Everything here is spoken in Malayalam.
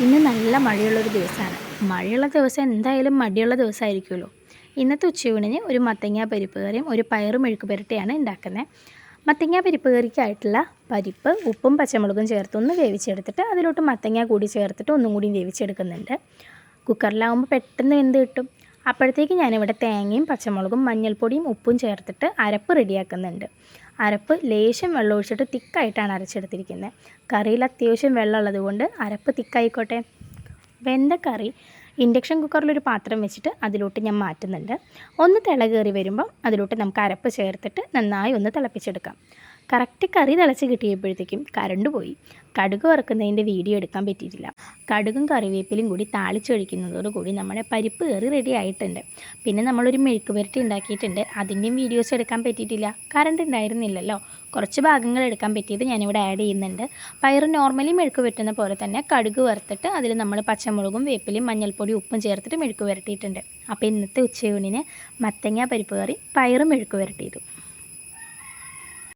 ഇന്ന് നല്ല മഴയുള്ളൊരു ദിവസമാണ്. മഴയുള്ള ദിവസം എന്തായാലും മടിയുള്ള ദിവസമായിരിക്കുമല്ലോ. ഇന്നത്തെ ഉച്ചയൂണിന് ഒരു മത്തങ്ങ പരിപ്പ് കറിയും ഒരു പയറും മെഴുക്ക് പുരട്ടിയാണ് ഉണ്ടാക്കുന്നത്. മത്തങ്ങ പരിപ്പ് കറിക്കായിട്ടുള്ള പരിപ്പ് ഉപ്പും പച്ചമുളകും ചേർത്ത് ഒന്ന് വേവിച്ചെടുത്തിട്ട് അതിലോട്ട് മത്തങ്ങ കൂടി ചേർത്തിട്ട് ഒന്നും കൂടി വേവിച്ചെടുക്കുന്നുണ്ട്. കുക്കറിലാവുമ്പോൾ പെട്ടെന്ന് വെന്ത് കിട്ടും. അപ്പോഴത്തേക്ക് ഞാനിവിടെ തേങ്ങയും പച്ചമുളകും മഞ്ഞൾപ്പൊടിയും ഉപ്പും ചേർത്തിട്ട് അരപ്പ് റെഡിയാക്കുന്നുണ്ട്. അരപ്പ് ലേശം വെള്ളം ഒഴിച്ചിട്ട് തിക്കായിട്ടാണ് അരച്ചെടുത്തിരിക്കുന്നത്. കറിയിൽ അത്യാവശ്യം വെള്ളമുള്ളത് കൊണ്ട് അരപ്പ് തിക്കായിക്കോട്ടെ. വെന്ത കറി ഇൻഡക്ഷൻ കുക്കറിലൊരു പാത്രം വെച്ചിട്ട് അതിലോട്ട് ഞാൻ മാറ്റുന്നുണ്ട്. ഒന്ന് തിള കയറി വരുമ്പം അതിലോട്ട് നമുക്ക് അരപ്പ് ചേർത്തിട്ട് നന്നായി ഒന്ന് തിളപ്പിച്ചെടുക്കാം. കറക്റ്റ് കറി തിളച്ച് കിട്ടിയപ്പോഴത്തേക്കും കറണ്ട് പോയി. കടുക് വറുക്കുന്നതിൻ്റെ വീഡിയോ എടുക്കാൻ പറ്റിയിട്ടില്ല. കടുകും കറിവേപ്പിലും കൂടി താളിച്ചൊഴിക്കുന്നതോടുകൂടി നമ്മുടെ പരിപ്പ് കറി റെഡി ആയിട്ടുണ്ട്. പിന്നെ നമ്മളൊരു മെഴുക്ക് പുരട്ടി ഉണ്ടാക്കിയിട്ടുണ്ട്. അതിൻ്റെയും വീഡിയോസ് എടുക്കാൻ പറ്റിയിട്ടില്ല, കറണ്ട് ഉണ്ടായിരുന്നില്ലല്ലോ. കുറച്ച് ഭാഗങ്ങൾ എടുക്കാൻ പറ്റിയത് ഞാനിവിടെ ആഡ് ചെയ്യുന്നുണ്ട്. പയർ നോർമലി മെഴുക്ക് പുരട്ടുന്ന പോലെ തന്നെ കടുക് വറുത്തിട്ട് അതിൽ നമ്മൾ പച്ചമുളകും വേപ്പിലയും മഞ്ഞൾപ്പൊടി ഉപ്പും ചേർത്തിട്ട് മെഴുക്ക് പുരട്ടിയിട്ടുണ്ട്. അപ്പോൾ ഇന്നത്തെ ഉച്ചയൂണിന് മത്തങ്ങ പരിപ്പ് കറി പയറും മെഴുക്ക് പുരട്ടിയതു.